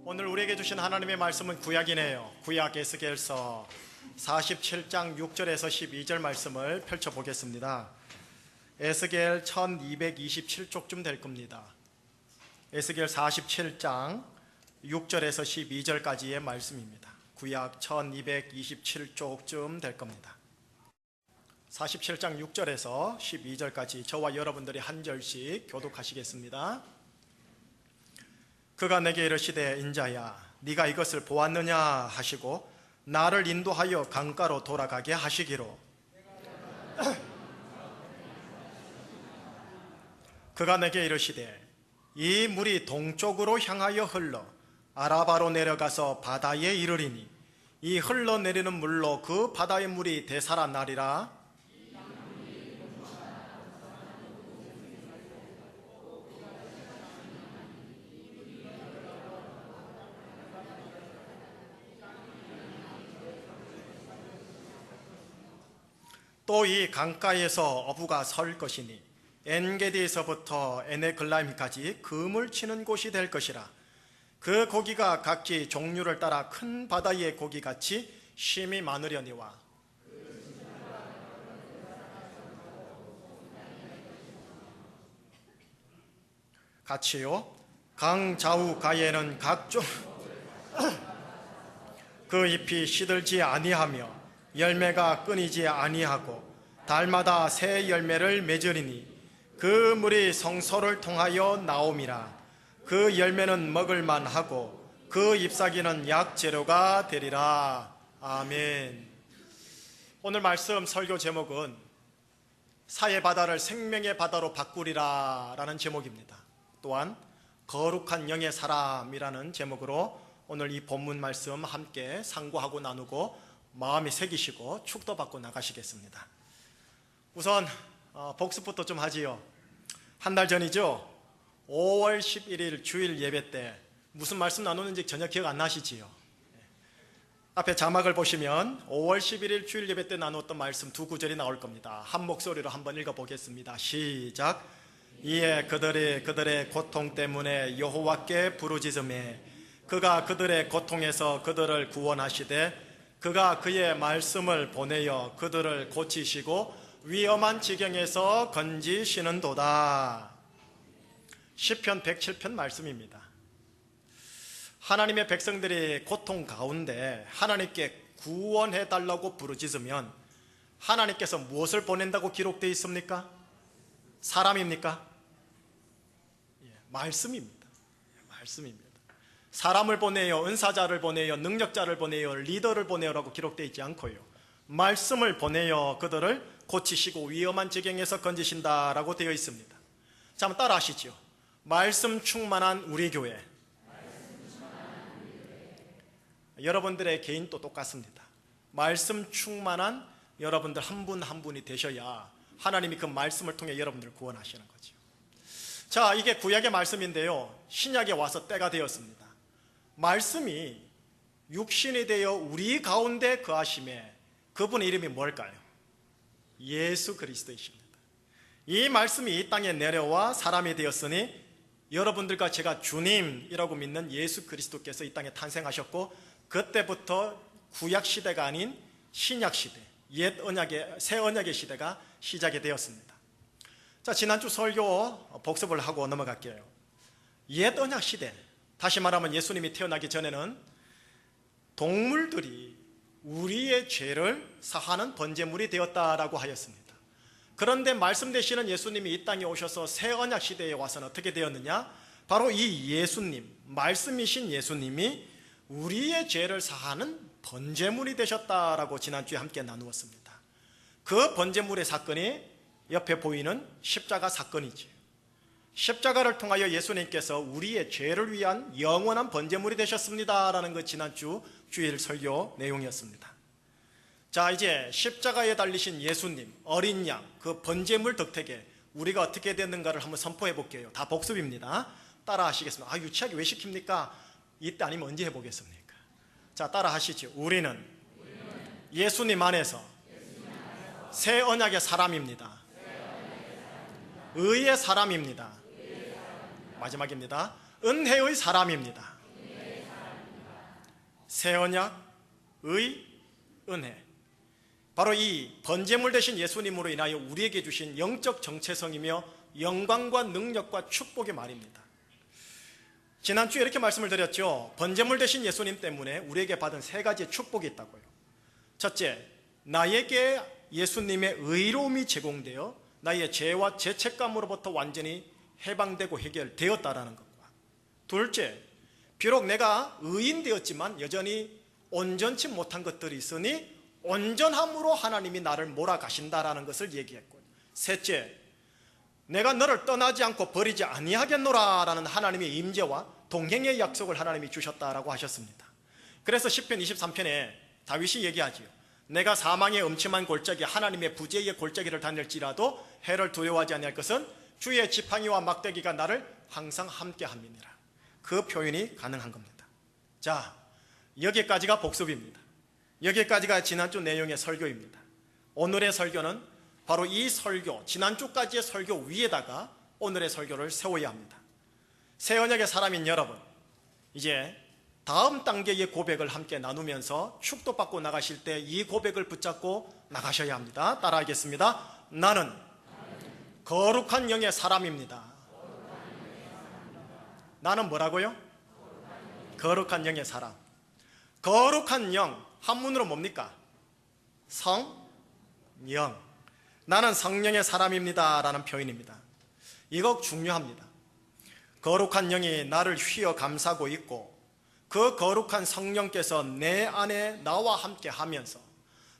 오늘 우리에게 주신 하나님의 말씀은 구약이네요. 구약 에스겔서 47장 6절에서 12절 말씀을 펼쳐보겠습니다. 에스겔 1227쪽쯤 될 겁니다. 에스겔 47장 6절에서 12절까지의 말씀입니다. 구약 1227쪽쯤 될 겁니다. 47장 6절에서 12절까지 저와 여러분들이 한 절씩 교독하시겠습니다. 그가 내게 이르시되 인자야 네가 이것을 보았느냐 하시고 나를 인도하여 강가로 돌아가게 하시기로 그가 내게 이르시되 이 물이 동쪽으로 향하여 흘러 아라바로 내려가서 바다에 이르리니 이 흘러내리는 물로 그 바다의 물이 되살아나리라. 또 이 강가에서 어부가 설 것이니 엔게디에서부터 에네글라임까지 금을 치는 곳이 될 것이라. 그 고기가 각기 종류를 따라 큰 바다의 고기같이 쉼이 많으려니와 같이요 강 좌우 가에는 각종 그 잎이 시들지 아니하며 열매가 끊이지 아니하고 달마다 새 열매를 맺으리니 그 물이 성소를 통하여 나옴이라. 그 열매는 먹을만 하고 그 잎사귀는 약재료가 되리라. 아멘. 오늘 말씀 설교 제목은 사의 바다를 생명의 바다로 바꾸리라 라는 제목입니다. 또한 거룩한 영의 사람이라는 제목으로 오늘 이 본문 말씀 함께 상고하고 나누고 마음이 새기시고 축도받고 나가시겠습니다. 우선 복습부터 좀 하지요. 한 달 전이죠. 5월 11일 주일 예배 때 무슨 말씀 나누는지 전혀 기억 안 나시지요. 앞에 자막을 보시면 5월 11일 주일 예배 때 나누었던 말씀 두 구절이 나올 겁니다. 한 목소리로 한번 읽어보겠습니다. 시작. 이에 그들의 고통 때문에 여호와께 부르짖으매 그가 그들의 고통에서 그들을 구원하시되 그가 그의 말씀을 보내어 그들을 고치시고 위험한 지경에서 건지시는도다. 시편 107편 말씀입니다. 하나님의 백성들이 고통 가운데 하나님께 구원해달라고 부르짖으면 하나님께서 무엇을 보낸다고 기록되어 있습니까? 사람입니까? 말씀입니다. 말씀입니다. 사람을 보내요, 은사자를 보내요, 능력자를 보내요, 리더를 보내요라고 기록되어 있지 않고요. 말씀을 보내요 그들을 고치시고 위험한 지경에서 건지신다라고 되어 있습니다. 자, 한번 따라 하시죠. 말씀 충만한 우리 교회. 여러분들의 개인도 똑같습니다. 말씀 충만한 여러분들 한 분 한 분이 되셔야 하나님이 그 말씀을 통해 여러분들을 구원하시는 거죠. 자, 이게 구약의 말씀인데요, 신약에 와서 때가 되었습니다. 말씀이 육신이 되어 우리 가운데 거하심에 그분의 이름이 뭘까요? 예수 그리스도이십니다. 이 말씀이 이 땅에 내려와 사람이 되었으니 여러분들과 제가 주님이라고 믿는 예수 그리스도께서 이 땅에 탄생하셨고 그때부터 구약 시대가 아닌 신약 시대, 옛 언약의 새 언약의 시대가 시작이 되었습니다. 자, 지난주 설교 복습을 하고 넘어갈게요. 옛 언약 시대, 다시 말하면 예수님이 태어나기 전에는 동물들이 우리의 죄를 사하는 번제물이 되었다라고 하였습니다. 그런데 말씀 되시는 예수님이 이 땅에 오셔서 새 언약 시대에 와서는 어떻게 되었느냐? 바로 이 예수님, 말씀이신 예수님이 우리의 죄를 사하는 번제물이 되셨다라고 지난주에 함께 나누었습니다. 그 번제물의 사건이 옆에 보이는 십자가 사건이지. 십자가를 통하여 예수님께서 우리의 죄를 위한 영원한 번제물이 되셨습니다라는 것 지난주 주일 설교 내용이었습니다. 자, 이제 십자가에 달리신 예수님, 어린 양, 그 번제물 덕택에 우리가 어떻게 됐는가를 한번 선포해 볼게요. 다 복습입니다. 따라 하시겠습니다. 유치하게 왜 시킵니까? 이때 아니면 언제 해보겠습니까? 자, 따라 하시죠. 우리는 예수님 안에서 새 언약의 사람입니다. 의의 사람입니다. 마지막입니다. 은혜의 사람입니다. 새 언약의 은혜, 바로 이 번제물 되신 예수님으로 인하여 우리에게 주신 영적 정체성이며 영광과 능력과 축복의 말입니다. 지난주에 이렇게 말씀을 드렸죠. 번제물 되신 예수님 때문에 우리에게 받은 세 가지의 축복이 있다고요. 첫째, 나에게 예수님의 의로움이 제공되어 나의 죄와 죄책감으로부터 완전히 해방되고 해결되었다라는 것과, 둘째, 비록 내가 의인 되었지만 여전히 온전치 못한 것들이 있으니 온전함으로 하나님이 나를 몰아가신다라는 것을 얘기했고, 셋째, 내가 너를 떠나지 않고 버리지 아니하겠노라 라는 하나님의 임재와 동행의 약속을 하나님이 주셨다라고 하셨습니다. 그래서 시편 23편에 다윗이 얘기하지요. 내가 사망의 음침한 골짜기, 하나님의 부재의 골짜기를 다닐지라도 해를 두려워하지 아니할 것은 주의 지팡이와 막대기가 나를 항상 함께함이니라. 그 표현이 가능한 겁니다. 자, 여기까지가 복습입니다. 여기까지가 지난주 내용의 설교입니다. 오늘의 설교는 바로 이 설교, 지난주까지의 설교 위에다가 오늘의 설교를 세워야 합니다. 새 언약의 사람인 여러분, 이제 다음 단계의 고백을 함께 나누면서 축도받고 나가실 때 이 고백을 붙잡고 나가셔야 합니다. 따라하겠습니다. 나는 거룩한 영의 사람입니다. 나는 뭐라고요? 거룩한 영의 사람. 거룩한 영, 한문으로 뭡니까? 성령. 나는 성령의 사람입니다 라는 표현입니다. 이거 중요합니다. 거룩한 영이 나를 휘어 감싸고 있고, 그 거룩한 성령께서 내 안에 나와 함께 하면서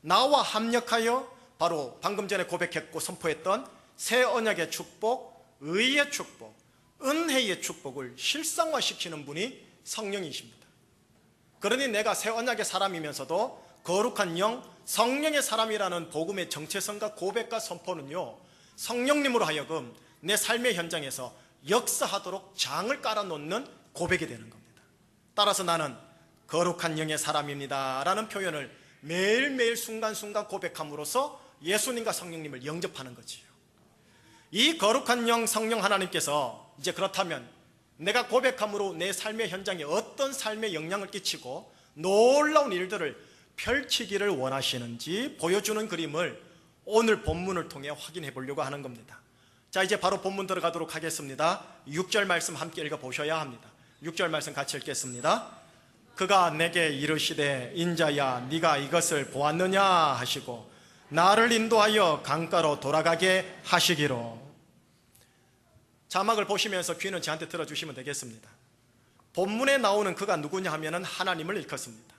나와 합력하여 바로 방금 전에 고백했고 선포했던 새 언약의 축복, 의의 축복, 은혜의 축복을 실상화시키는 분이 성령이십니다. 그러니 내가 새 언약의 사람이면서도 거룩한 영, 성령의 사람이라는 복음의 정체성과 고백과 선포는요, 성령님으로 하여금 내 삶의 현장에서 역사하도록 장을 깔아놓는 고백이 되는 겁니다. 따라서 나는 거룩한 영의 사람입니다 라는 표현을 매일매일 순간순간 고백함으로써 예수님과 성령님을 영접하는 거지요. 이 거룩한 영, 성령 하나님께서 이제 그렇다면 내가 고백함으로 내 삶의 현장에 어떤 삶의 영향을 끼치고 놀라운 일들을 펼치기를 원하시는지 보여주는 그림을 오늘 본문을 통해 확인해 보려고 하는 겁니다. 자, 이제 바로 본문 들어가도록 하겠습니다. 6절 말씀 함께 읽어보셔야 합니다. 6절 말씀 같이 읽겠습니다. 그가 내게 이르시되 인자야 네가 이것을 보았느냐 하시고 나를 인도하여 강가로 돌아가게 하시기로. 자막을 보시면서 귀는 저한테 들어주시면 되겠습니다. 본문에 나오는 그가 누구냐 하면은 하나님을 일컫습니다.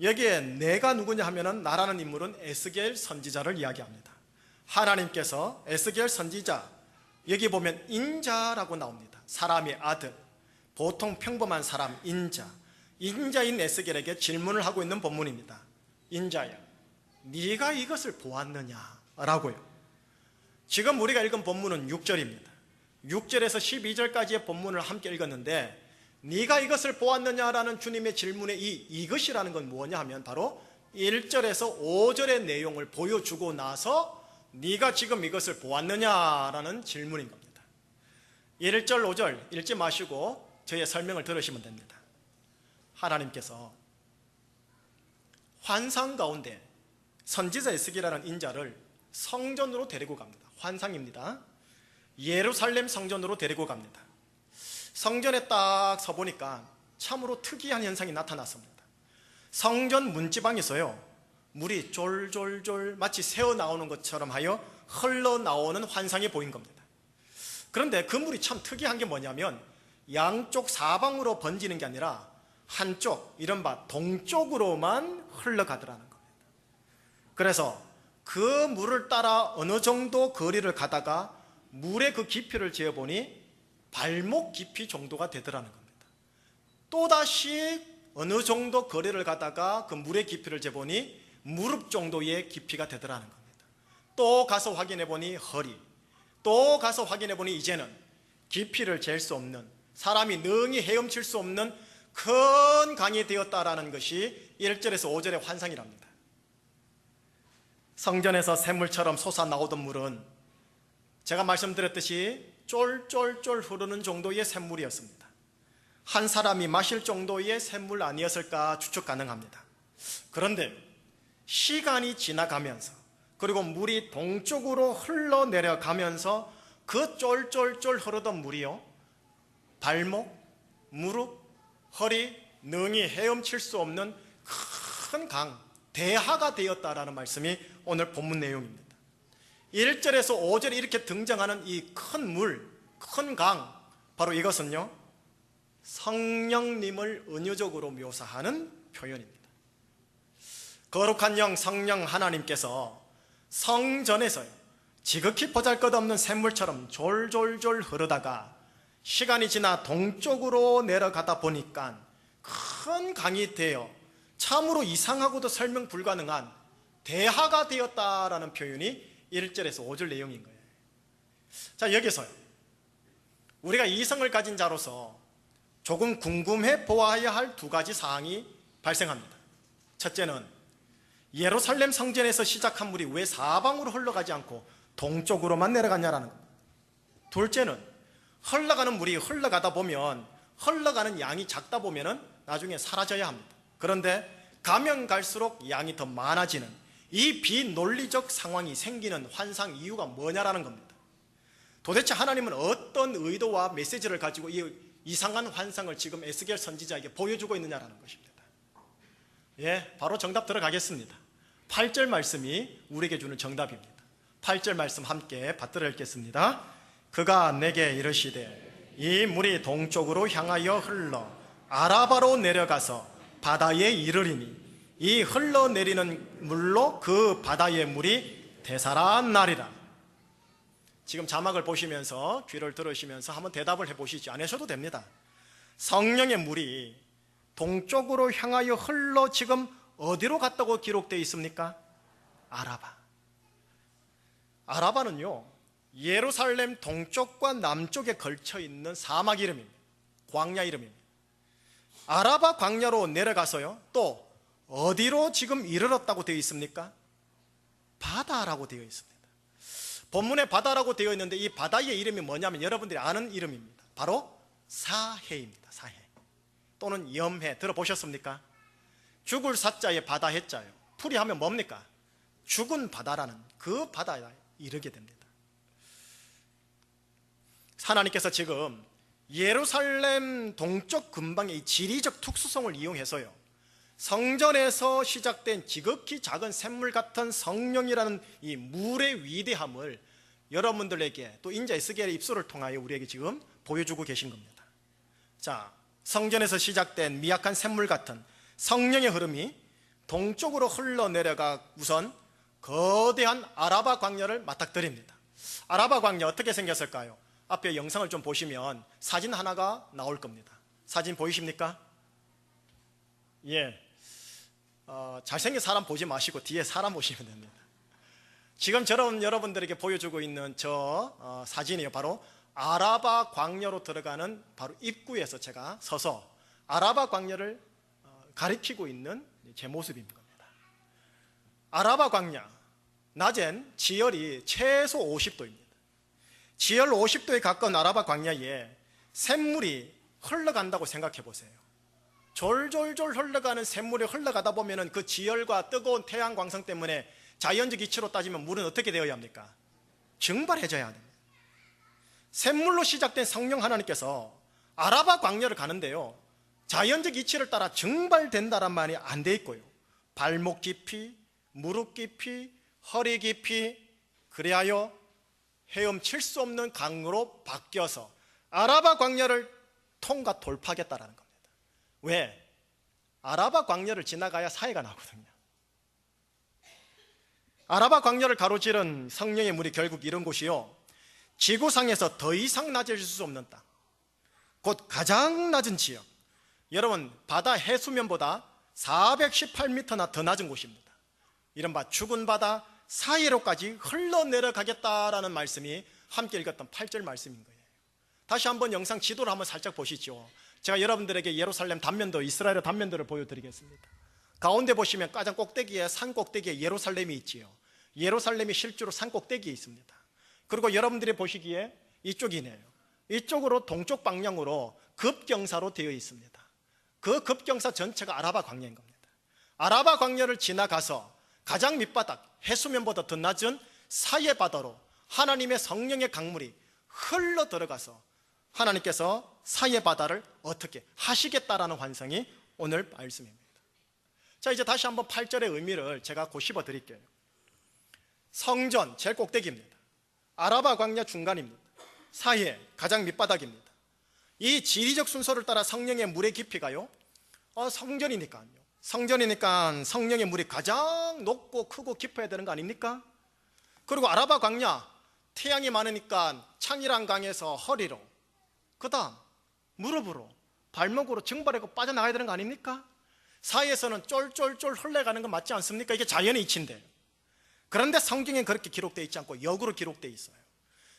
여기에 내가 누구냐 하면은 나라는 인물은 에스겔 선지자를 이야기합니다. 하나님께서 에스겔 선지자, 여기 보면 인자라고 나옵니다. 사람의 아들, 보통 평범한 사람 인자, 인자인 에스겔에게 질문을 하고 있는 본문입니다. 인자야, 네가 이것을 보았느냐 라고요. 지금 우리가 읽은 본문은 6절입니다 6절에서 12절까지의 본문을 함께 읽었는데, 네가 이것을 보았느냐라는 주님의 질문에 이것이라는 건 뭐냐 하면 바로 1절에서 5절의 내용을 보여주고 나서 네가 지금 이것을 보았느냐라는 질문인 겁니다. 1절 5절 읽지 마시고 저의 설명을 들으시면 됩니다. 하나님께서 환상 가운데 선지자 에스겔이라는 인자를 성전으로 데리고 갑니다. 환상입니다. 예루살렘 성전으로 데리고 갑니다. 성전에 딱 서보니까 참으로 특이한 현상이 나타났습니다. 성전 문지방에서요, 물이 졸졸졸 마치 새어나오는 것처럼 하여 흘러나오는 환상이 보인 겁니다. 그런데 그 물이 참 특이한 게 뭐냐면 양쪽 사방으로 번지는 게 아니라 한쪽, 이른바 동쪽으로만 흘러가더라는 겁니다. 그래서 그 물을 따라 어느 정도 거리를 가다가 물의 그 깊이를 재어보니 발목 깊이 정도가 되더라는 겁니다. 또다시 어느 정도 거리를 가다가 그 물의 깊이를 재보니 무릎 정도의 깊이가 되더라는 겁니다. 또 가서 확인해보니 허리, 또 가서 확인해보니 이제는 깊이를 잴 수 없는, 사람이 능히 헤엄칠 수 없는 큰 강이 되었다라는 것이 1절에서 5절의 환상이랍니다. 성전에서 샘물처럼 솟아나오던 물은 제가 말씀드렸듯이 쫄쫄쫄 흐르는 정도의 샘물이었습니다. 한 사람이 마실 정도의 샘물 아니었을까 추측 가능합니다. 그런데 시간이 지나가면서 그리고 물이 동쪽으로 흘러내려가면서 그 쫄쫄쫄 흐르던 물이요, 발목, 무릎, 허리, 능이 헤엄칠 수 없는 큰 강, 대하가 되었다라는 말씀이 오늘 본문 내용입니다. 1절에서 5절에 이렇게 등장하는 이 큰 물, 큰 강, 바로 이것은요, 성령님을 은유적으로 묘사하는 표현입니다. 거룩한 영 성령 하나님께서 성전에서요, 지극히 보잘것없는 샘물처럼 졸졸졸 흐르다가 시간이 지나 동쪽으로 내려가다 보니까 큰 강이 되어 참으로 이상하고도 설명 불가능한 대하가 되었다라는 표현이 1절에서 5절 내용인 거예요. 자, 여기서요, 우리가 이성을 가진 자로서 조금 궁금해 보아야 할 두 가지 사항이 발생합니다. 첫째는 예루살렘 성전에서 시작한 물이 왜 사방으로 흘러가지 않고 동쪽으로만 내려갔냐라는 겁니다. 둘째는 흘러가는 물이 흘러가다 보면 흘러가는 양이 작다 보면 나중에 사라져야 합니다. 그런데 가면 갈수록 양이 더 많아지는 이 비논리적 상황이 생기는 환상 이유가 뭐냐라는 겁니다. 도대체 하나님은 어떤 의도와 메시지를 가지고 이 이상한 환상을 지금 에스겔 선지자에게 보여주고 있느냐라는 것입니다. 예, 바로 정답 들어가겠습니다. 8절 말씀이 우리에게 주는 정답입니다. 8절 말씀 함께 받들어 읽겠습니다. 그가 내게 이르시되 이 물이 동쪽으로 향하여 흘러 아라바로 내려가서 바다에 이르리니 이 흘러내리는 물로 그 바다의 물이 되살아나리라. 지금 자막을 보시면서 귀를 들으시면서 한번 대답을 해보시지 않으셔도 됩니다. 성령의 물이 동쪽으로 향하여 흘러 지금 어디로 갔다고 기록되어 있습니까? 아라바. 아라바는요, 예루살렘 동쪽과 남쪽에 걸쳐 있는 사막 이름입니다. 광야 이름입니다. 아라바 광야로 내려가서요, 또 어디로 지금 이르렀다고 되어 있습니까? 바다라고 되어 있습니다. 본문에 바다라고 되어 있는데 이 바다의 이름이 뭐냐면 여러분들이 아는 이름입니다. 바로 사해입니다. 사해 또는 염해 들어보셨습니까? 죽을 사자에 바다 해자요, 풀이하면 뭡니까? 죽은 바다라는 그 바다에 이르게 됩니다. 하나님께서 지금 예루살렘 동쪽 근방의 이 지리적 특수성을 이용해서요, 성전에서 시작된 지극히 작은 샘물 같은 성령이라는 이 물의 위대함을 여러분들에게 또 인자 에스겔의 입술을 통하여 우리에게 지금 보여주고 계신 겁니다. 자, 성전에서 시작된 미약한 샘물 같은 성령의 흐름이 동쪽으로 흘러내려가 우선 거대한 아라바 광야를 맞닥뜨립니다. 아라바 광야 어떻게 생겼을까요? 앞에 영상을 좀 보시면 사진 하나가 나올 겁니다. 사진 보이십니까? 예. 잘생긴 사람 보지 마시고 뒤에 사람 보시면 됩니다. 지금 저런 여러분들에게 보여주고 있는 저 사진이요, 바로 아라바 광야로 들어가는 바로 입구에서 제가 서서 아라바 광야를 가리키고 있는 제 모습인 겁니다. 아라바 광야, 낮엔 지열이 최소 50도입니다. 지열 50도에 가까운 아라바 광야에 샘물이 흘러간다고 생각해 보세요. 졸졸졸 흘러가는 샘물이 흘러가다 보면 그 지열과 뜨거운 태양 광선 때문에 자연적 이치로 따지면 물은 어떻게 되어야 합니까? 증발해져야 합니다. 샘물로 시작된 성령 하나님께서 아라바 광야를 가는데요, 자연적 이치를 따라 증발된다란 말이 안 돼 있고요, 발목 깊이, 무릎 깊이, 허리 깊이, 그리하여 헤엄칠 수 없는 강으로 바뀌어서 아라바 광야를 통과 돌파하겠다라는 겁니다. 왜? 아라바 광야를 지나가야 사해가 나거든요. 아라바 광야를 가로지른 성령의 물이 결국 이런 곳이요, 지구상에서 더 이상 낮아질 수 없는 땅, 곧 가장 낮은 지역, 여러분 바다 해수면보다 418m나 더 낮은 곳입니다. 이른바 죽은 바다 사이로까지 흘러내려가겠다라는 말씀이 함께 읽었던 8절 말씀인 거예요. 다시 한번 영상 지도를 한번 살짝 보시죠. 제가 여러분들에게 예루살렘 단면도, 이스라엘의 단면도를 보여드리겠습니다. 가운데 보시면 가장 꼭대기에, 산 꼭대기에 예루살렘이 있지요. 예루살렘이 실제로 산 꼭대기에 있습니다. 그리고 여러분들이 보시기에 이쪽이네요. 이쪽으로 동쪽 방향으로 급경사로 되어 있습니다. 그 급경사 전체가 아라바 광야인 겁니다. 아라바 광야를 지나가서 가장 밑바닥, 해수면보다 더 낮은 사해 바다로 하나님의 성령의 강물이 흘러 들어가서 하나님께서 사해 바다를 어떻게 하시겠다라는 환상이 오늘 말씀입니다. 자, 이제 다시 한번 8절의 의미를 제가 고집어 드릴게요. 성전 제일 꼭대기입니다. 아라바 광야 중간입니다. 사해 가장 밑바닥입니다. 이 지리적 순서를 따라 성령의 물의 깊이가요, 성전이니까 성령의 물이 가장 높고 크고 깊어야 되는 거 아닙니까? 그리고 아라바 광야, 태양이 많으니까 창이란 강에서 허리로, 그 다음 무릎으로, 발목으로 증발하고 빠져나가야 되는 거 아닙니까? 사이에서는 쫄쫄쫄 흘러가는 거 맞지 않습니까? 이게 자연의 이치인데, 그런데 성경엔 그렇게 기록되어 있지 않고 역으로 기록되어 있어요.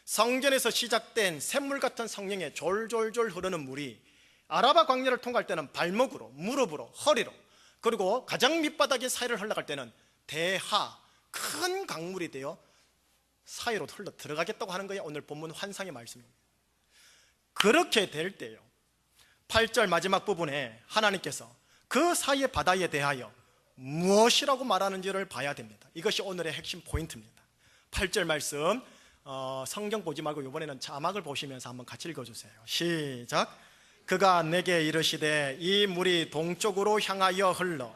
성전에서 시작된 샘물 같은 성령의 졸졸졸 흐르는 물이 아라바 광야를 통과할 때는 발목으로, 무릎으로, 허리로, 그리고 가장 밑바닥인 사이를 흘러갈 때는 대하, 큰 강물이 되어 사이로 흘러 들어가겠다고 하는 거예요. 오늘 본문 환상의 말씀입니다. 그렇게 될 때요, 8절 마지막 부분에 하나님께서 그 사이의 바다에 대하여 무엇이라고 말하는지를 봐야 됩니다. 이것이 오늘의 핵심 포인트입니다. 8절 말씀, 성경 보지 말고 이번에는 자막을 보시면서 한번 같이 읽어주세요. 시작. 그가 내게 이르시되 이 물이 동쪽으로 향하여 흘러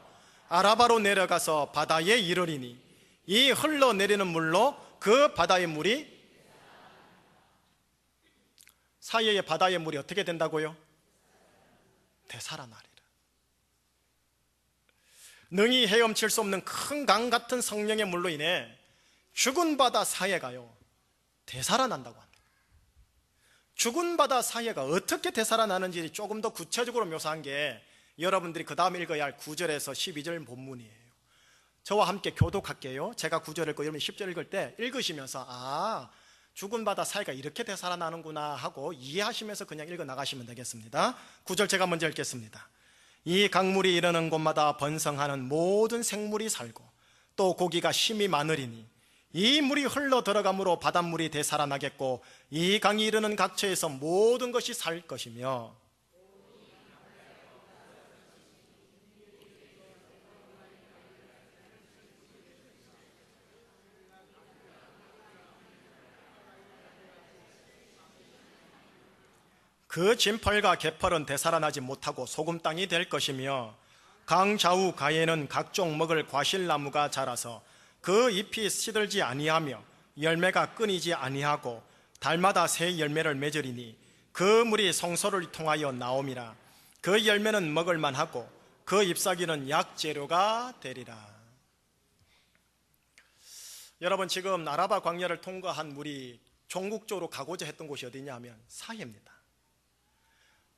아라바로 내려가서 바다에 이르리니 이 흘러내리는 물로 그 바다의 물이, 사이의 바다의 물이 어떻게 된다고요? 되살아나리라. 능히 헤엄칠 수 없는 큰 강 같은 성령의 물로 인해 죽은 바다 사이가요 되살아난다고 합니다. 죽은 바다 사이가 어떻게 되살아나는지 조금 더 구체적으로 묘사한 게 여러분들이 그 다음에 읽어야 할 9절에서 12절 본문이에요. 저와 함께 교독할게요. 제가 9절 읽고 여러분이 10절 읽을 때 읽으시면서 죽은 바다 사이가 이렇게 되살아나는구나 하고 이해하시면서 그냥 읽어 나가시면 되겠습니다. 9절 제가 먼저 읽겠습니다. 이 강물이 이르는 곳마다 번성하는 모든 생물이 살고 또 고기가 심이 많으리니 이 물이 흘러 들어가므로 바닷물이 되살아나겠고 이 강이 이르는 각처에서 모든 것이 살 것이며, 그 진펄과 개펄은 되살아나지 못하고 소금 땅이 될 것이며 강 좌우 가에는 각종 먹을 과실나무가 자라서 그 잎이 시들지 아니하며 열매가 끊이지 아니하고 달마다 새 열매를 맺으리니 그 물이 성소를 통하여 나옴이라. 그 열매는 먹을만 하고 그 잎사귀는 약재료가 되리라. 여러분, 지금 아라바 광야를 통과한 물이 종국적으로 가고자 했던 곳이 어디냐 하면 사해입니다.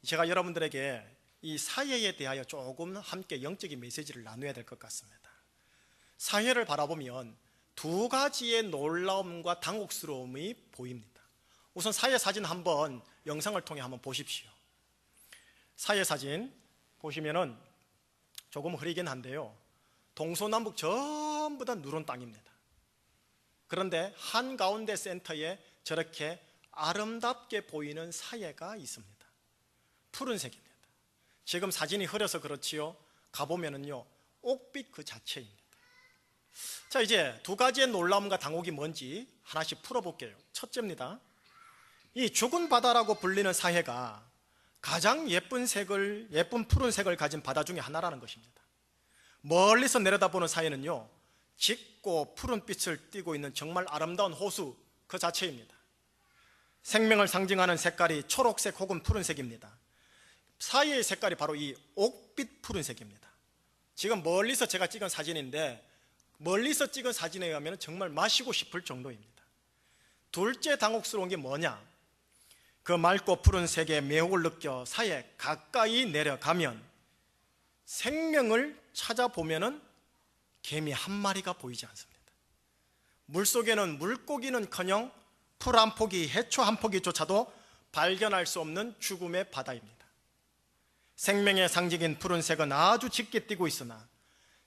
제가 여러분들에게 이 사해에 대하여 조금 함께 영적인 메시지를 나눠야 될 것 같습니다. 사해를 바라보면 두 가지의 놀라움과 당혹스러움이 보입니다. 우선 사해 사진 한번 영상을 통해 한번 보십시오. 사해 사진 보시면은 조금 흐리긴 한데요, 동서남북 전부 다 누런 땅입니다. 그런데 한가운데 센터에 저렇게 아름답게 보이는 사해가 있습니다. 푸른색입니다. 지금 사진이 흐려서 그렇지요, 가보면은요 옥빛 그 자체입니다. 자, 이제 두 가지의 놀라움과 당혹이 뭔지 하나씩 풀어볼게요. 첫째입니다. 이 죽은 바다라고 불리는 사해가 가장 예쁜 푸른색을 가진 바다 중에 하나라는 것입니다. 멀리서 내려다보는 사해는요 짙고 푸른빛을 띠고 있는 정말 아름다운 호수 그 자체입니다. 생명을 상징하는 색깔이 초록색 혹은 푸른색입니다. 사이의 색깔이 바로 이 옥빛 푸른색입니다. 지금 멀리서 제가 찍은 사진인데, 멀리서 찍은 사진에 의하면 정말 마시고 싶을 정도입니다. 둘째 당혹스러운 게 뭐냐, 그 맑고 푸른색의 매혹을 느껴 사이에 가까이 내려가면 생명을 찾아보면은 개미 한 마리가 보이지 않습니다. 물속에는 물고기는커녕 풀 한 포기, 해초 한 포기조차도 발견할 수 없는 죽음의 바다입니다. 생명의 상징인 푸른색은 아주 짙게 띄고 있으나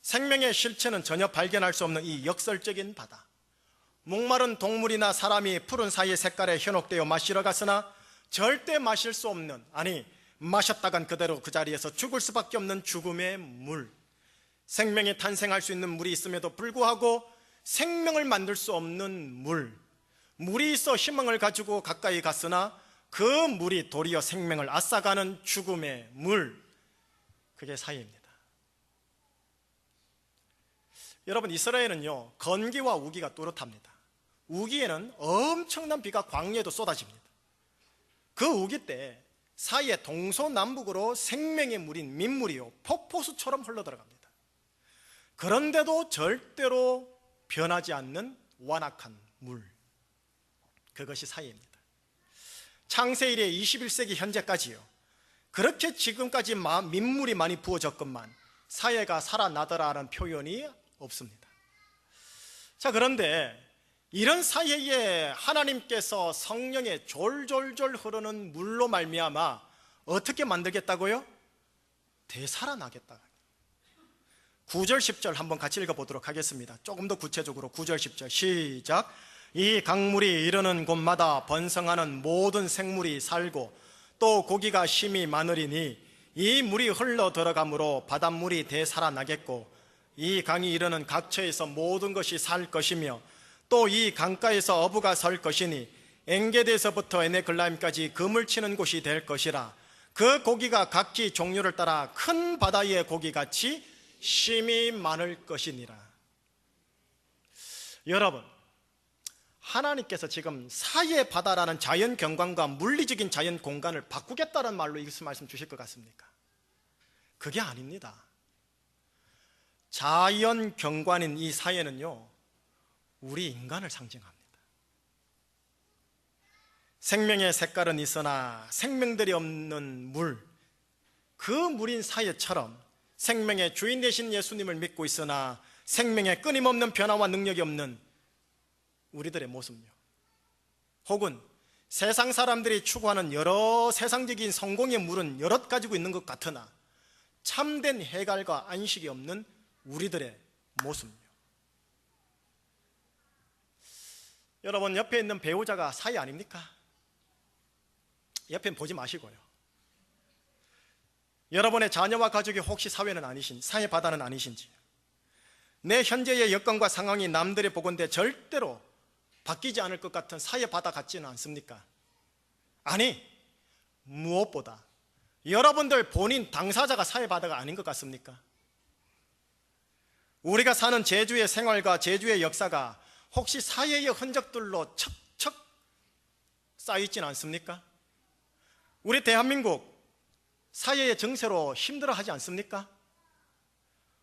생명의 실체는 전혀 발견할 수 없는 이 역설적인 바다. 목마른 동물이나 사람이 푸른 사이의 색깔에 현혹되어 마시러 갔으나 절대 마실 수 없는, 아니 마셨다간 그대로 그 자리에서 죽을 수밖에 없는 죽음의 물, 생명이 탄생할 수 있는 물이 있음에도 불구하고 생명을 만들 수 없는 물이 있어 희망을 가지고 가까이 갔으나 그 물이 도리어 생명을 앗아가는 죽음의 물, 그게 사이입니다. 여러분, 이스라엘은요 건기와 우기가 뚜렷합니다. 우기에는 엄청난 비가 광야에도 쏟아집니다. 그 우기 때 사이에 동서남북으로 생명의 물인 민물이요 폭포수처럼 흘러들어갑니다. 그런데도 절대로 변하지 않는 완악한 물, 그것이 사이입니다. 창세 이래 21세기 현재까지요 그렇게 지금까지 민물이 많이 부어졌건만 사해가 살아나더라는 표현이 없습니다. 자, 그런데 이런 사이에 하나님께서 성령의 졸졸졸 흐르는 물로 말미암아 어떻게 만들겠다고요? 되살아나겠다. 9절 10절 한번 같이 읽어보도록 하겠습니다. 조금 더 구체적으로 9절 10절 시작. 이 강물이 이르는 곳마다 번성하는 모든 생물이 살고 또 고기가 심히 많으리니 이 물이 흘러 들어가므로 바닷물이 되살아나겠고 이 강이 이르는 각처에서 모든 것이 살 것이며 또 이 강가에서 어부가 설 것이니 엔게디에서부터 에네글라임까지 그물 치는 곳이 될 것이라. 그 고기가 각기 종류를 따라 큰 바다의 고기같이 심히 많을 것이니라. 여러분, 하나님께서 지금 사이의 바다라는 자연 경관과 물리적인 자연 공간을 바꾸겠다는 말로 이것을 말씀 주실 것 같습니까? 그게 아닙니다. 자연 경관인 이 사이에는요 우리 인간을 상징합니다. 생명의 색깔은 있으나 생명들이 없는 물, 그 물인 사이처럼 생명의 주인 되신 예수님을 믿고 있으나 생명의 끊임없는 변화와 능력이 없는 우리들의 모습요, 혹은 세상 사람들이 추구하는 여러 세상적인 성공의 물은 여럿 가지고 있는 것 같으나 참된 해갈과 안식이 없는 우리들의 모습요. 여러분, 옆에 있는 배우자가 사이 아닙니까? 옆에 보지 마시고요. 여러분의 자녀와 가족이 혹시 사회는 아니신, 사회 바다는 아니신지, 내 현재의 여건과 상황이 남들이 보건대 절대로 바뀌지 않을 것 같은 사회 바다 같지는 않습니까? 아니, 무엇보다 여러분들 본인 당사자가 사회 바다가 아닌 것 같습니까? 우리가 사는 제주의 생활과 제주의 역사가 혹시 사회의 흔적들로 척척 쌓여있지는 않습니까? 우리 대한민국 사회의 정세로 힘들어하지 않습니까?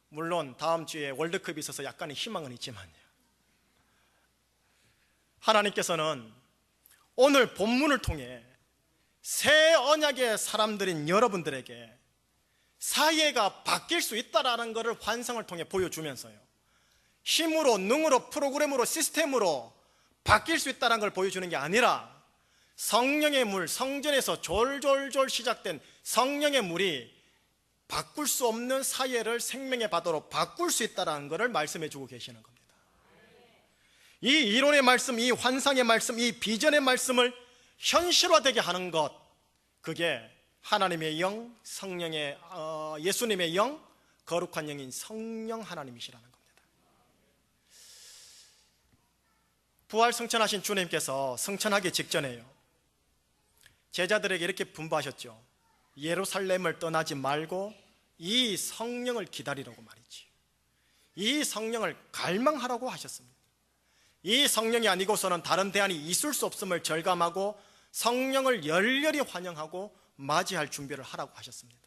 물론 다음 주에 월드컵이 있어서 약간의 희망은 있지만요, 하나님께서는 오늘 본문을 통해 새 언약의 사람들인 여러분들에게 사회가 바뀔 수 있다는 것을 환상을 통해 보여주면서요, 힘으로, 능으로, 프로그램으로, 시스템으로 바뀔 수 있다는 걸 보여주는 게 아니라 성령의 물, 성전에서 졸졸졸 시작된 성령의 물이 바꿀 수 없는 사회를 생명의 바다로 바꿀 수 있다는 것을 말씀해 주고 계시는 겁니다. 이 이론의 말씀, 이 환상의 말씀, 이 비전의 말씀을 현실화되게 하는 것, 그게 하나님의 영, 성령의 예수님의 영, 거룩한 영인 성령 하나님이시라는 겁니다. 부활 승천하신 주님께서 승천하기 직전에요, 제자들에게 이렇게 분부하셨죠. 예루살렘을 떠나지 말고 이 성령을 기다리라고 말이지, 이 성령을 갈망하라고 하셨습니다. 이 성령이 아니고서는 다른 대안이 있을 수 없음을 절감하고 성령을 열렬히 환영하고 맞이할 준비를 하라고 하셨습니다.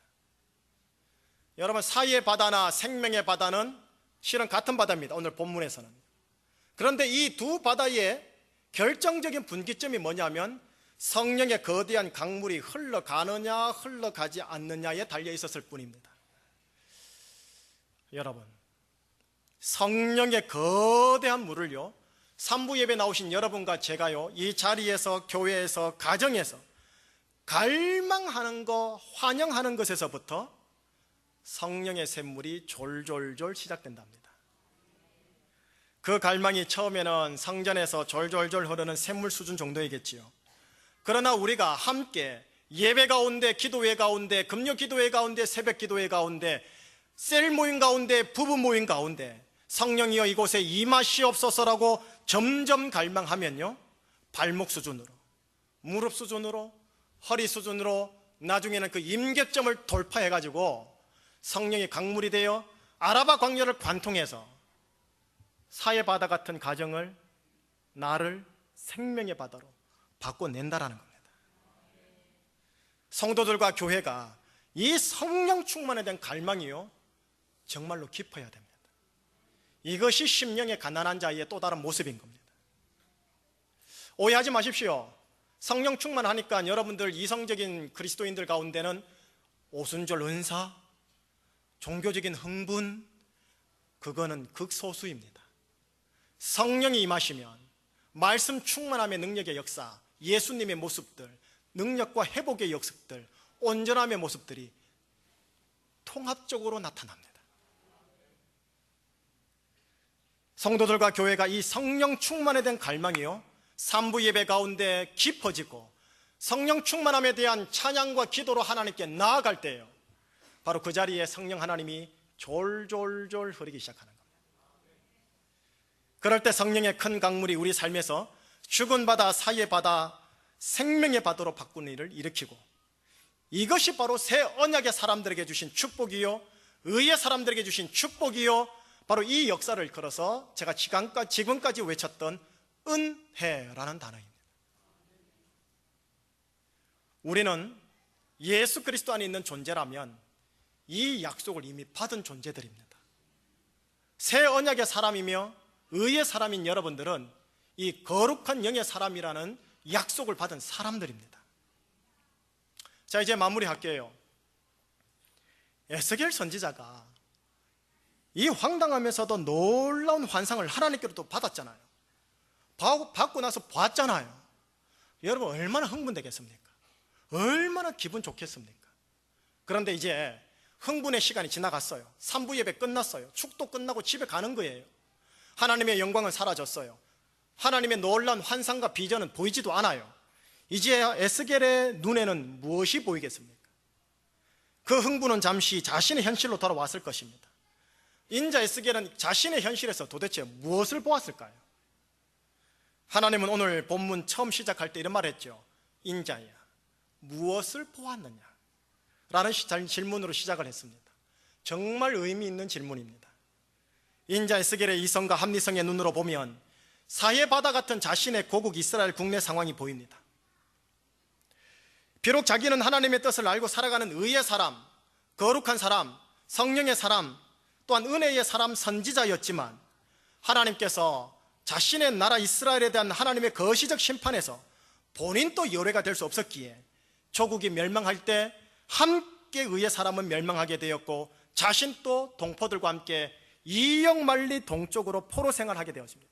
여러분, 사이의 바다나 생명의 바다는 실은 같은 바다입니다, 오늘 본문에서는. 그런데 이 두 바다의 결정적인 분기점이 뭐냐면 성령의 거대한 강물이 흘러가느냐 흘러가지 않느냐에 달려 있었을 뿐입니다. 여러분, 성령의 거대한 물을요, 산부 예배 나오신 여러분과 제가요, 이 자리에서, 교회에서, 가정에서 갈망하는 것, 환영하는 것에서부터 성령의 샘물이 졸졸졸 시작된답니다. 그 갈망이 처음에는 성전에서 졸졸졸 흐르는 샘물 수준 정도이겠지요. 그러나 우리가 함께 예배 가운데, 기도회 가운데, 금요 기도회 가운데, 새벽 기도회 가운데, 셀 모임 가운데, 부부 모임 가운데 성령이여 이곳에 임하시옵소서라고 점점 갈망하면요, 발목 수준으로, 무릎 수준으로, 허리 수준으로, 나중에는 그 임계점을 돌파해가지고 성령의 강물이 되어 아라바 광야를 관통해서 사해 바다 같은 가정을, 나를 생명의 바다로 바꿔낸다라는 겁니다. 성도들과 교회가 이 성령 충만에 대한 갈망이요, 정말로 깊어야 됩니다. 이것이 심령의 가난한 자의 또 다른 모습인 겁니다. 오해하지 마십시오. 성령 충만하니까 여러분들 이성적인 그리스도인들 가운데는 오순절 은사, 종교적인 흥분, 그거는 극소수입니다. 성령이 임하시면 말씀 충만함의 능력의 역사, 예수님의 모습들, 능력과 회복의 역습들, 온전함의 모습들이 통합적으로 나타납니다. 성도들과 교회가 이 성령 충만에 대한 갈망이요, 삼부 예배 가운데 깊어지고 성령 충만함에 대한 찬양과 기도로 하나님께 나아갈 때예요, 바로 그 자리에 성령 하나님이 졸졸졸 흐르기 시작하는 겁니다. 그럴 때 성령의 큰 강물이 우리 삶에서 죽은 바다, 사이의 바다, 생명의 바다로 바꾸는 일을 일으키고, 이것이 바로 새 언약의 사람들에게 주신 축복이요, 의의 사람들에게 주신 축복이요, 바로 이 역사를 걸어서 제가 지금까지 외쳤던 은혜라는 단어입니다. 우리는 예수 그리스도 안에 있는 존재라면 이 약속을 이미 받은 존재들입니다. 새 언약의 사람이며 의의 사람인 여러분들은 이 거룩한 영의 사람이라는 약속을 받은 사람들입니다. 자, 이제 마무리할게요. 에스겔 선지자가 이 황당하면서도 놀라운 환상을 하나님께로부터 받았잖아요. 받고 나서 봤잖아요. 여러분 얼마나 흥분되겠습니까? 얼마나 기분 좋겠습니까? 그런데 이제 흥분의 시간이 지나갔어요. 3부 예배 끝났어요. 축도 끝나고 집에 가는 거예요. 하나님의 영광은 사라졌어요. 하나님의 놀라운 환상과 비전은 보이지도 않아요. 이제 에스겔의 눈에는 무엇이 보이겠습니까? 그 흥분은 잠시 자신의 현실로 돌아왔을 것입니다. 인자 에스겔은 자신의 현실에서 도대체 무엇을 보았을까요? 하나님은 오늘 본문 처음 시작할 때 이런 말을 했죠. 인자야, 무엇을 보았느냐? 라는 질문으로 시작을 했습니다. 정말 의미 있는 질문입니다. 인자 에스겔의 이성과 합리성의 눈으로 보면 사해바다 같은 자신의 고국 이스라엘 국내 상황이 보입니다. 비록 자기는 하나님의 뜻을 알고 살아가는 의의 사람, 거룩한 사람, 성령의 사람, 또한 은혜의 사람, 선지자였지만 하나님께서 자신의 나라 이스라엘에 대한 하나님의 거시적 심판에서 본인도 요래가 될 수 없었기에 조국이 멸망할 때 함께 의의 사람은 멸망하게 되었고 자신도 동포들과 함께 이역만리 동쪽으로 포로 생활하게 되었습니다.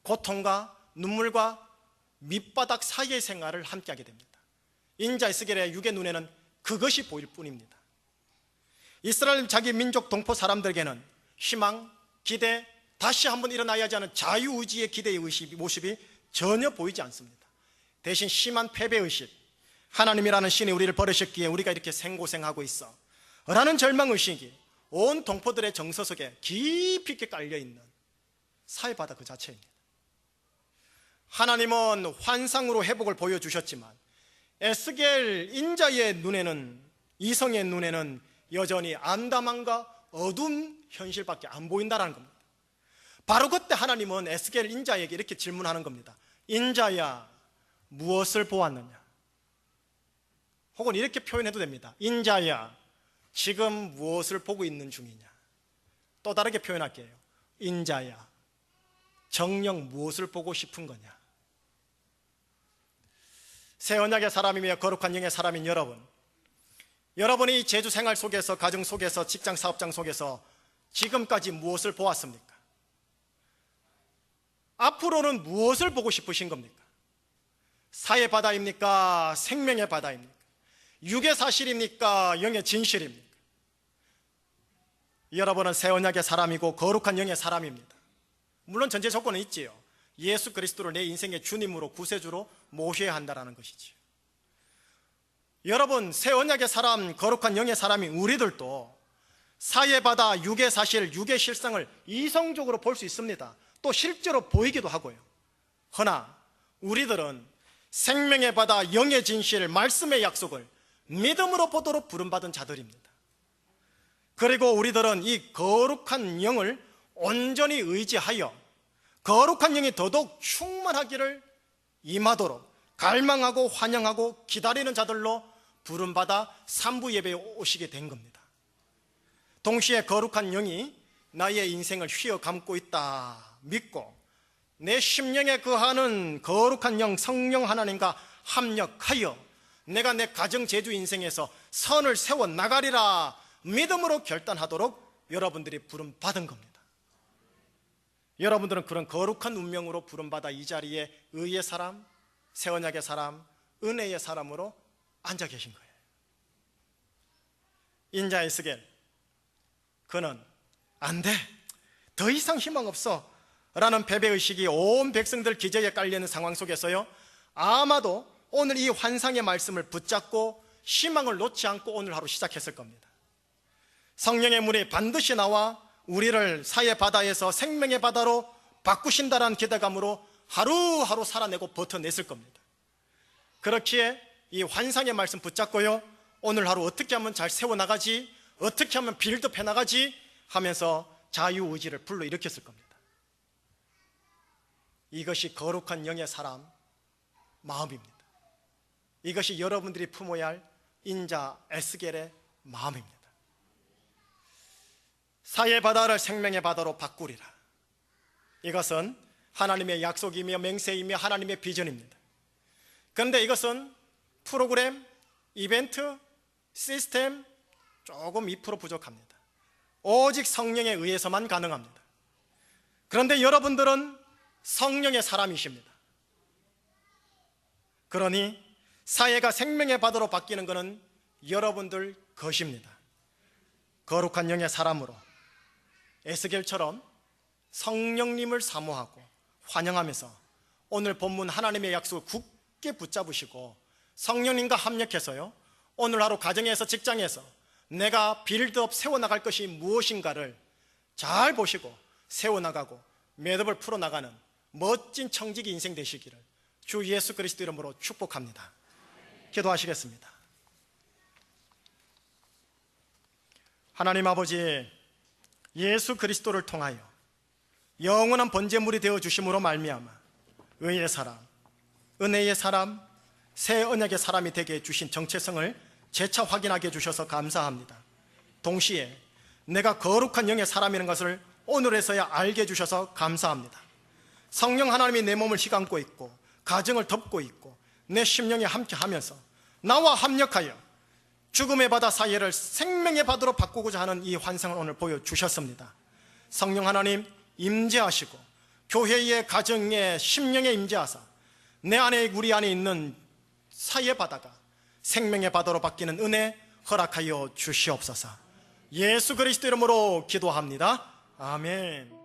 고통과 눈물과 밑바닥 사이의 생활을 함께하게 됩니다. 인자 에스겔의 육의 눈에는 그것이 보일 뿐입니다. 이스라엘 자기 민족 동포 사람들에게는 희망, 기대, 다시 한번 일어나야지 하는 자유의지의 기대의 모습이 전혀 보이지 않습니다. 대신 심한 패배의식, 하나님이라는 신이 우리를 버리셨기에 우리가 이렇게 생고생하고 있어 라는 절망의식이 온 동포들의 정서 속에 깊이 있게 깔려있는 사해바다 그 자체입니다. 하나님은 환상으로 회복을 보여주셨지만 에스겔 인자의 눈에는, 이성의 눈에는 여전히 암담함과 어두운 현실밖에 안 보인다는 겁니다. 바로 그때 하나님은 에스겔 인자에게 이렇게 질문하는 겁니다. 인자야, 무엇을 보았느냐? 혹은 이렇게 표현해도 됩니다. 인자야, 지금 무엇을 보고 있는 중이냐? 또 다르게 표현할게요. 인자야, 정녕 무엇을 보고 싶은 거냐? 새 언약의 사람이며 거룩한 영의 사람인 여러분이 제주 생활 속에서, 가정 속에서, 직장 사업장 속에서 지금까지 무엇을 보았습니까? 앞으로는 무엇을 보고 싶으신 겁니까? 사의 바다입니까? 생명의 바다입니까? 육의 사실입니까? 영의 진실입니까? 여러분은 새 언약의 사람이고 거룩한 영의 사람입니다. 물론 전제 조건은 있지요. 예수 그리스도를 내 인생의 주님으로, 구세주로 모셔야 한다는 것이지요. 여러분, 새 언약의 사람, 거룩한 영의 사람이 우리들도 사예바다 육의 사실, 육의 실상을 이성적으로 볼 수 있습니다. 또 실제로 보이기도 하고요. 허나 우리들은 생명의 바다, 영의 진실, 말씀의 약속을 믿음으로 보도록 부름받은 자들입니다. 그리고 우리들은 이 거룩한 영을 온전히 의지하여 거룩한 영이 더더욱 충만하기를 임하도록 갈망하고 환영하고 기다리는 자들로 부름받아 삼부 예배에 오시게 된 겁니다. 동시에 거룩한 영이 나의 인생을 휘어감고 있다 믿고 내 심령에 거하는 거룩한 영 성령 하나님과 합력하여 내가 내 가정 제주 인생에서 선을 세워 나가리라 믿음으로 결단하도록 여러분들이 부름받은 겁니다. 여러분들은 그런 거룩한 운명으로 부름받아 이 자리에 의의 사람, 새 언약의 사람, 은혜의 사람으로 앉아 계신 거예요. 인자 에스겔, 그는 안 돼, 더 이상 희망 없어 라는 패배의식이 온 백성들 기저에 깔려있는 상황 속에서요, 아마도 오늘 이 환상의 말씀을 붙잡고 희망을 놓지 않고 오늘 하루 시작했을 겁니다. 성령의 물이 반드시 나와 우리를 사의 바다에서 생명의 바다로 바꾸신다라는 기대감으로 하루하루 살아내고 버텨냈을 겁니다. 그렇기에 이 환상의 말씀 붙잡고요, 오늘 하루 어떻게 하면 잘 세워나가지, 어떻게 하면 빌드업 해나가지 하면서 자유의지를 불러일으켰을 겁니다. 이것이 거룩한 영의 사람 마음입니다. 이것이 여러분들이 품어야 할 인자 에스겔의 마음입니다. 사의 바다를 생명의 바다로 바꾸리라. 이것은 하나님의 약속이며 맹세이며 하나님의 비전입니다. 그런데 이것은 프로그램, 이벤트, 시스템 조금 2% 부족합니다. 오직 성령에 의해서만 가능합니다. 그런데 여러분들은 성령의 사람이십니다. 그러니 사회가 생명의 바다로 바뀌는 것은 여러분들 것입니다. 거룩한 영의 사람으로 에스겔처럼 성령님을 사모하고 환영하면서 오늘 본문 하나님의 약속을 굳게 붙잡으시고 성령님과 합력해서요, 오늘 하루 가정에서 직장에서 내가 빌드업 세워나갈 것이 무엇인가를 잘 보시고 세워나가고 매듭을 풀어나가는 멋진 청지기 인생 되시기를 주 예수 그리스도 이름으로 축복합니다. 기도하시겠습니다. 하나님 아버지, 예수 그리스도를 통하여 영원한 번제물이 되어 주심으로 말미암아 의의 사람, 은혜의 사람, 새 언약의 사람이 되게 해주신 정체성을 재차 확인하게 해주셔서 감사합니다. 동시에 내가 거룩한 영의 사람이라는 것을 오늘에서야 알게 해주셔서 감사합니다. 성령 하나님이 내 몸을 휘감고 있고 가정을 덮고 있고 내 심령에 함께하면서 나와 합력하여 죽음의 바다 사이를 생명의 바다로 바꾸고자 하는 이 환상을 오늘 보여주셨습니다. 성령 하나님 임재하시고 교회의 가정의 심령에 임재하사 내 안에 우리 안에 있는 사이의 바다가 생명의 바다로 바뀌는 은혜 허락하여 주시옵소서. 예수 그리스도 이름으로 기도합니다. 아멘.